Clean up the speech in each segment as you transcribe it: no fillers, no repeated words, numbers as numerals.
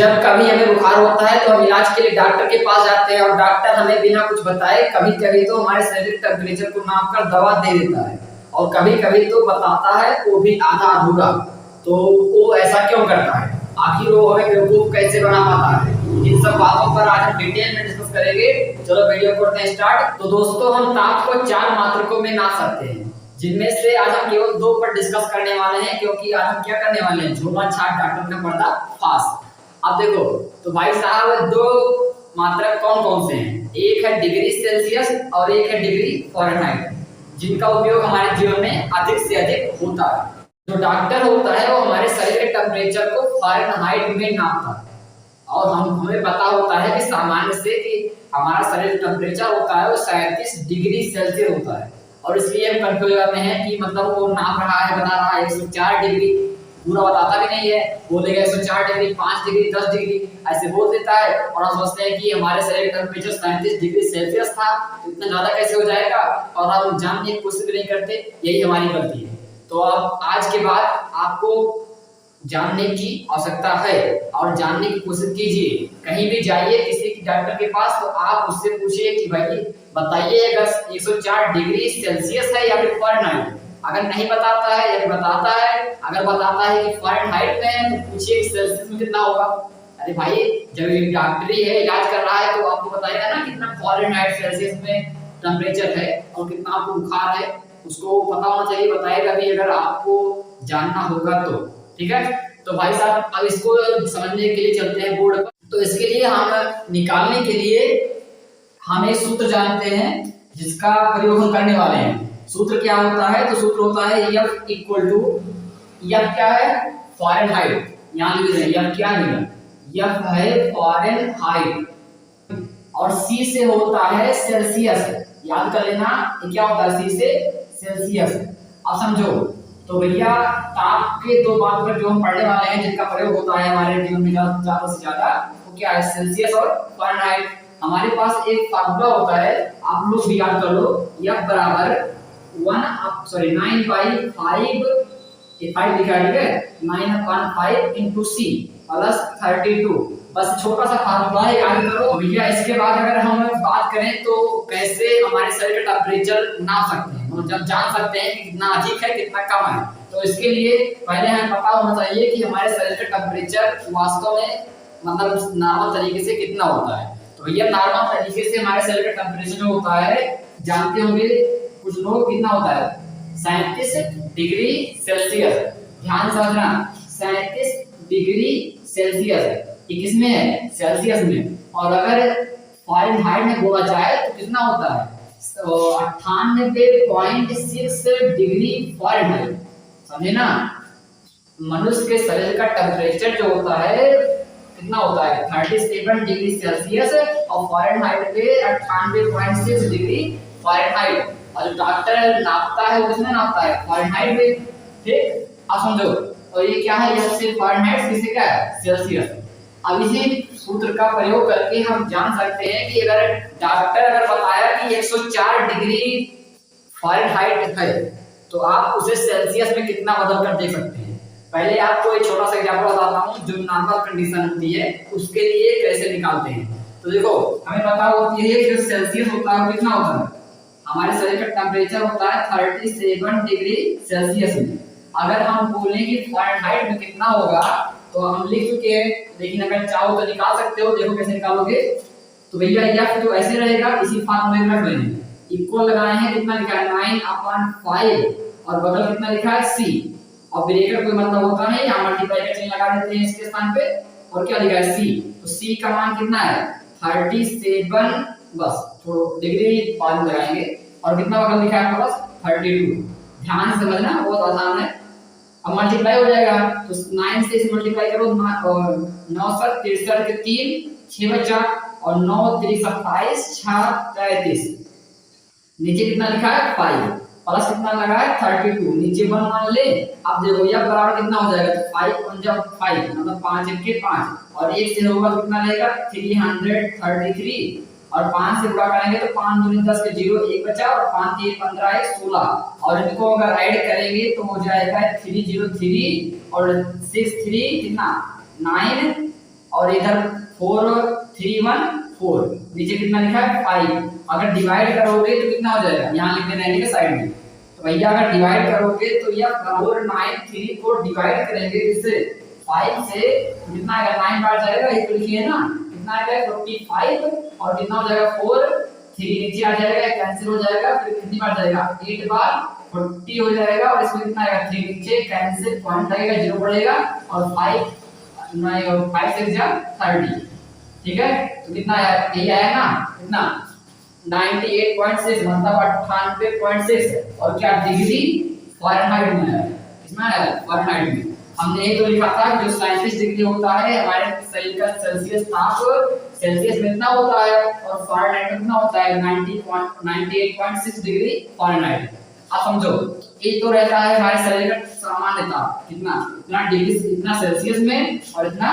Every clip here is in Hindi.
जब कभी हमें बुखार होता है तो हम इलाज के लिए डॉक्टर के पास जाते हैं और डॉक्टर हमें बिना कुछ बताए कभी कभी तो हमारे शरीर टेम्परेचर को नापकर दवा दे देता है और कभी कभी तो बताता है वो भी आधा अधूरा। तो वो ऐसा क्यों करता है, आखिर वो हमें बेवकूफ कैसे बना पाता है, इन सब बातों पर आज हम डिटेल में डिस्कस करेंगे। चलो वीडियो करते हैं स्टार्ट। तो दोस्तों हम ताप को 4 मात्रकों में नाप सकते हैं, जिनमें से आज हम केवल 2 पर डिस्कस करने वाले हैं, क्योंकि आज हम क्या करने वाले हैं, झूमा छाट डॉक्टर का पर्दा फास। अब देखो तो भाई साहब 2 मात्रक कौन कौन से हैं, एक है डिग्री सेल्सियस और एक है डिग्री फ़ारेनहाइट, जिनका उपयोग हमारे जीवन में अधिक से अधिक होता है। जो डॉक्टर होता है वो हमारे शरीर के टेम्परेचर को फ़ारेनहाइट में नापता है और हमें पता होता है कि सामान्य से कि हमारा शरीर टेम्परेचर होता है वो 37 डिग्री सेल्सियस होता है, और इसलिए हम कंफ्यूज रहते हैं कि मतलब वो नाप रहा है, बता रहा है 104 डिग्री, पूरा बताता भी नहीं है, बोलेगा 104 डिग्री, 5 डिग्री, 10 डिग्री ऐसे बोल देता है और हम सोचते हैं कि हमारे शरीर का टेम्परेचर 37 डिग्री सेल्सियस था, तो इतना ज्यादा कैसे हो जाएगा, और हम जानने की कोशिश भी नहीं करते, यही हमारी गलती है। तो अब आज के बाद आपको जानने की आवश्यकता है और जानने की कोशिश कीजिए। कहीं भी जाइए किसी की डॉक्टर के पास तो आप उससे पूछिए कि भाई बताइए अगर 104 डिग्री सेल्सियस है या फिर फ़ारेनहाइट। अगर नहीं बताता है या बताता है, अगर बताता है कि फ़ारेनहाइट में है तो पूछिए कि सेल्सियस में कितना होगा। अरे भाई जब डॉक्टरी है, इलाज कर रहा है तो आपको बताएगा ना कितना फ़ारेनहाइट सेल्सियस में टेम्परेचर है और कितना आपको बुखार है, उसको पता होना चाहिए, बताएगा भी अगर आपको जानना होगा तो। ठीक है, तो भाई साहब अब इसको समझने के लिए चलते हैं बोर्ड पर। तो इसके लिए हम निकालने के लिए हम एक सूत्र जानते हैं जिसका प्रयोग हम करने वाले हैं। सूत्र क्या होता है, तो सूत्र होता है F इक्वल टू, F क्या है, फ़ारेनहाइट, यहाँ लिख रहे हैं F क्या है, F है फ़ारेनहाइट और C से होता है सेल्सियस, याद कर लेना ये क्या होता है, C से सेल्सियस। अब समझो तो भैया ताप के 2 मात्रक जो हम पढ़ने वाले हैं जिनका प्रयोग होता है हमारे जीवन में ज्यादा से ज्यादा, वो क्या है, सेल्सियस और फ़ारेनहाइट। हमारे पास एक फार्मूला होता है, आप लोग भी याद कर लो, F बराबर 9/5, ये 5 लिखा है, ठीक है, 9/5 इंटू C प्लस 32, बस छोटा सा फार्मूला है, याद करो भैया। इसके बाद अगर हम बात करें तो कैसे हमारे शरीर का टेम्परेचर नाप सकते हैं, मतलब जब जान सकते हैं कि कितना अधिक है कितना कम है, तो इसके लिए पहले हमें पता होना चाहिए कि हमारे शरीर का टेम्परेचर वास्तव में मतलब नॉर्मल तरीके से कितना होता है। तो भैया नॉर्मल तरीके से हमारे शरीर का टेम्परेचर जो होता है, जानते होंगे कुछ लोग, कितना होता है, 37 डिग्री सेल्सियस। ध्यान समझना, 37 डिग्री सेल्सियस है, ये किसमें है, सेल्सियस में। और अगर फ़ारेनहाइट में बोला जाए तो कितना होता है, 98.6 डिग्री फ़ारेनहाइट, समझे ना। मनुष्य के शरीर का टेम्परेचर जो होता है कितना होता है, 37 डिग्री सेल्सियस और फ़ारेनहाइट पे 98.6 डिग्री फ़ारेनहाइट, और जो डॉक्टर नापता है वो किसमें नापता है, फ़ारेनहाइट में। ठीक, अब समझो, और ये क्या है, यह सिर्फ फ़ारेनहाइट, किससे क्या है, सेल्सियस। अब इसी सूत्र का प्रयोग करके हम जान सकते हैं कि अगर डॉक्टर अगर बताया कि 104 डिग्री फ़ारेनहाइट है तो आप उसे सेल्सियस में कितना बदल कर देख सकते हैं। पहले आपको एक छोटा सा एग्जांपल बताता हूँ, जो नॉर्मल कंडीशन होती है उसके लिए कैसे निकालते हैं। तो देखो हमें पता होती है कि सेल्सियस होता है कितना होता है, हमारे शरीर का टेम्परेचर होता है 37 डिग्री सेल्सियस में। अगर हम बोलें कि फ़ारेनहाइट में कितना होगा तो हम लिख चुके हैं, लेकिन अगर चाहो तो निकाल सकते हो, देखो कैसे निकालोगे। तो भैया F तो ऐसे रहेगा, इसी फार्मूले में रख लेंगे, इक्वल लगाए हैं, कितना लिखा है 9/5 और बगल कितना लिखा है C, और ब्रैकेट कोई मतलब होता नहीं, यहाँ मल्टीप्लाई का चिन्ह लगा देते हैं इसके स्थान पे, और क्या लिखा है C, तो C का मान कितना है 37, बस थोड़ा डिग्री बाद में लगाएंगे, और कितना बगल लिखा है प्लस 32। ध्यान से समझना, बहुत आसान है। अब मल्टीप्लाई हो जाएगा तो 9 से इसे मल्टीप्लाई करो, 9 7 63 के 3 6 बचा, और 9 3 27 6 33, नीचे कितना लिखा है 5 प्लस कितना लगा है 32, नीचे 1 मान ले। अब देखो यह बराबर कितना हो जाएगा, तो 5 पंजा 5 मतलब 5 1 5, और 1 से होगा तो कितना रहेगा 333, और 5 से गुणा करेंगे तो 5 दूनी 10 के 0 1 बचा, और 5 3 15 है 16, और इनको अगर ऐड करेंगे तो हो जाएगा 303 और 6 3 कितना 9 और इधर 4314, नीचे कितना लिखा है 5। अगर डिवाइड करोगे तो कितना हो जाएगा, यहाँ लिख देना है साइड में। तो भैया अगर डिवाइड करोगे तो यह 4934 को डिवाइड करेंगे इससे 5 से, कितना आएगा 9 बार जाएगा, ये तो लिखिए ना, कितना आएगा 45 और कितना हो जाएगा 4, 3 नीचे आ जाएगा, कैंसिल हो जाएगा, फिर कितनी बार जाएगा 8 बार 40 हो जाएगा, और इसमें कितना आएगा 3 नीचे कैंसिल, पॉइंट आएगा 0 पड़ेगा, और 5 से जा 30, ठीक है। तो कितना आया, यही आया ना, कितना 98.6 मतलब 98.6, और क्या डिग्री फ़ारेनहाइट में है, इसमें आया फ़ारेनहाइट में। हमने ये तो लिखा था कि जो 37 डिग्री होता है हमारे शरीर का सेल्सियस ताप, सेल्सियस में इतना होता है और फ़ारेनहाइट में कितना होता है 98.6 डिग्री फ़ारेनहाइट। आप समझो, ये तो रहता है हमारे शरीर का सामान्य ताप, कितना, इतना डिग्री, इतना सेल्सियस में और इतना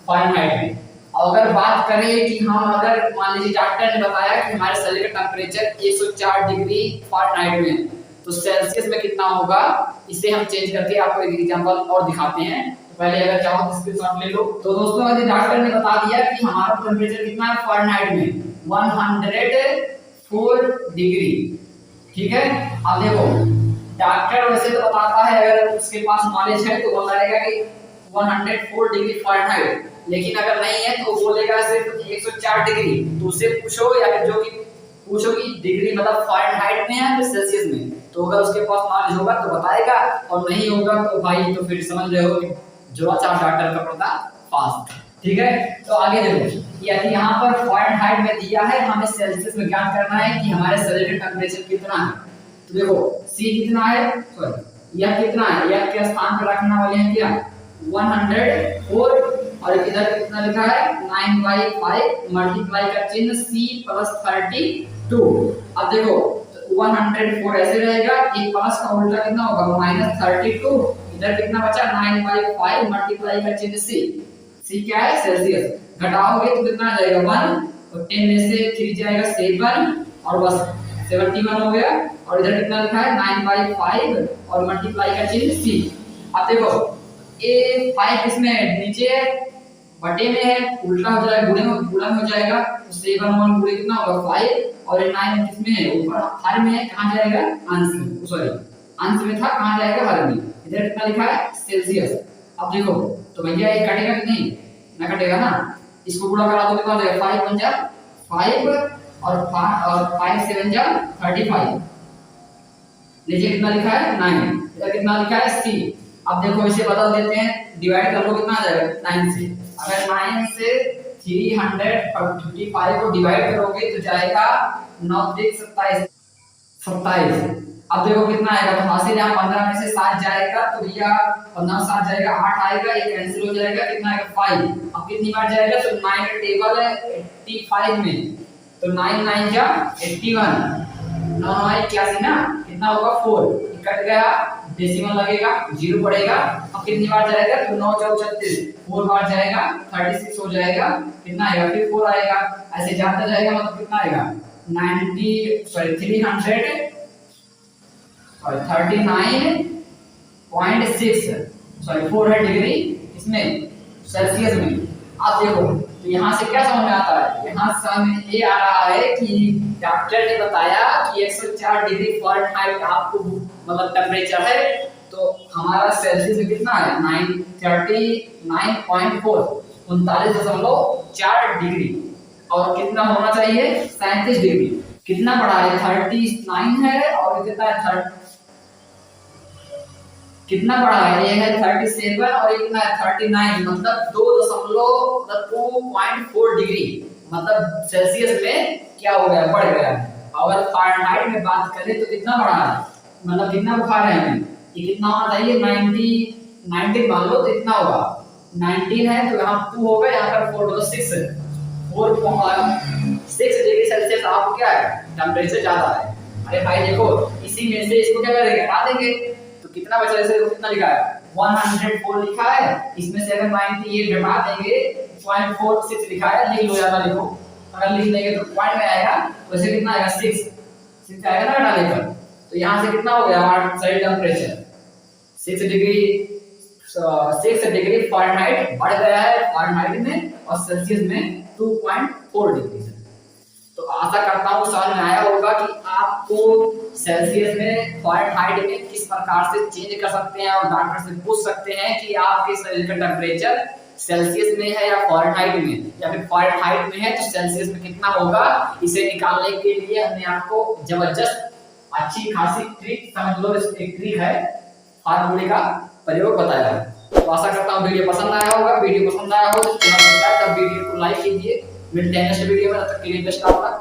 फ़ारेनहाइट में। अगर बात करें कि हम, अगर मान लीजिए डॉक्टर ने बताया कि हमारे शरीर का टेम्परेचर 104 डिग्री फ़ारेनहाइट में, तो सेल्सियस में कितना होगा, इसे हम चेंज करके आपको एक एग्जांपल और दिखाते हैं। तो पहले अगर चाहो तो स्क्रीनशॉट ले लो। तो दोस्तों यदि डॉक्टर ने बता दिया कि हमारा टेम्परेचर कितना है फ़ारेनहाइट में 104 डिग्री, ठीक है। अब देखो डॉक्टर वैसे तो बताता है, अगर उसके पास नॉलेज है तो बताएगा कि 104 डिग्री फ़ारेनहाइट, लेकिन अगर नहीं है तो बोलेगा सिर्फ 104 डिग्री। तो उससे पूछो, या फिर जो कि पूछो कि डिग्री मतलब फ़ारेनहाइट में है या सेल्सियस में, तो अगर उसके पास नॉलेज होगा तो बताएगा, और नहीं होगा तो भाई तो फिर समझ रहे हो कि जो अच्छा डॉक्टर का पड़ता पास, ठीक है। तो आगे देखो, यदि यहाँ पर फ़ारेनहाइट में दिया है, हमें सेल्सियस में ज्ञात करना है कि हमारे शरीर का टेम्परेचर कितना है। तो देखो C कितना है, सॉरी यह कितना है, यह के स्थान पर रखने वाले हैं क्या 104, और इधर कितना लिखा है 9/5 मल्टीप्लाई का चिन्ह C प्लस 32। अब देखो 104 ऐसे रहेगा, एक प्लस का उल्टा कितना होगा -32, इधर कितना बचा 9/5 मल्टीप्लाई का चिन्ह C क्या है सेल्सियस, घटाओगे तो कितना आ जाएगा 1, और 10 में से 3 जाएगा 7, और बस 71 हो गया, और इधर कितना लिखा है 9/5 और मल्टीप्लाई का चिन्ह C। अब देखो ये 5 इसमें नीचे बटे में है, उल्टा हो जाएगा, गुणा में हो जाएगा, तो 7 1 गुणे कितना होगा 5, और 9 किसमें है ऊपर हर में है, कहां जाएगा अंश में, सॉरी अंश में था, कहां जाएगा हर में। इधर कितना लिखा है सेल्सियस। अब देखो तो भैया ये कटेगा कि नहीं, ना कटेगा ना, इसको गुणा करा तो कितना हो जाएगा 5 1 जा 5, और 5 7 जा 35, नीचे कितना लिखा है 9, इधर कितना लिखा है C। अब देखो इसे बदल देते हैं, डिवाइड कर लो, कितना आ जाएगा 9 से, अगर 9 से 355 को डिवाइड करोगे तो जाएगा 9 27 27। अब देखो कितना आएगा, तो हासिल यहाँ 15 में से 7 जाएगा, तो भैया 15 7 जाएगा 8 आएगा, ये कैंसिल हो जाएगा, कितना आएगा 5। अब कितनी बार जाएगा, तो 9 का टेबल है 85 में, तो 9 9 जा 81, 9 9 81 ना, कितना होगा 4, कट गया, डेसिमल लगेगा 0 पड़ेगा। अब कितनी बार जाएगा, तो 9 4 36, 4 बार जाएगा 36 हो जाएगा, कितना आएगा फिर 4 आएगा, ऐसे जाता जाएगा, मतलब कितना आएगा 39.6 सॉरी 4 है डिग्री इसमें सेल्सियस में। आप देखो तो यहाँ से क्या समझ में आता है, यहाँ समझ ये आ रहा है कि डॉक्टर ने बताया कि 104 डिग्री फ़ारेनहाइट आपको मतलब टेम्परेचर है, तो हमारा सेल्सियस में कितना है 939.4 39.4 डिग्री, और कितना होना चाहिए 37 डिग्री, कितना बड़ा है 39 है, और कितना है कितना बड़ा है, ये है 37 और ये कितना है 39, मतलब 2.4 डिग्री, मतलब सेल्सियस में क्या हो गया बढ़ गया। अगर फ़ारेनहाइट में बात करें तो कितना बड़ा है, मतलब कितना बुखार है हमें, ये कितना होना चाहिए 90 मान लो, तो इतना होगा 19 है, तो यहाँ 2 होगा, यहाँ पर 4 तो 6 डिग्री सेल्सियस आपको क्या है टेम्परेचर ज्यादा है। अरे भाई देखो इसी में से इसको क्या करेंगे हटा देंगे, तो कितना बचा, जैसे कितना लिखा है 104 लिखा है, इसमें से अगर 98 घटा देंगे 0.46 लिखा है, लिख लो, ज्यादा लिखो, अगर लिख लेंगे तो पॉइंट में आएगा, वैसे कितना आएगा 6 आएगा ना घटा देकर, तो यहाँ से कितना हो गया हमारा शरीर टेम्परेचर 6 डिग्री फ़ारेनहाइट बढ़ गया है फ़ारेनहाइट में और सेल्सियस में 2.4 डिग्री है। तो आशा करता हूँ समझ में आया होगा कि आपको सेल्सियस में फ़ारेनहाइट में किस प्रकार से चेंज कर सकते हैं, और डॉक्टर से पूछ सकते हैं कि आपके शरीर का टेम्परेचर सेल्सियस में है या फ़ारेनहाइट में, या फिर फ़ारेनहाइट में है तो सेल्सियस में कितना होगा। इसे निकालने के लिए हमने आपको जबरदस्त अच्छी खासी ट्रिक, समझ लो एक ट्रिक है, फार्मूले का प्रयोग बताया है। तो आशा करता हूँ वीडियो पसंद आया होगा। वीडियो पसंद आया हो तो चैनल सब्सक्राइब कर वीडियो को लाइक कीजिए। मिलते हैं नेक्स्ट वीडियो में, तब तक के लिए बेस्ट ऑफ लक।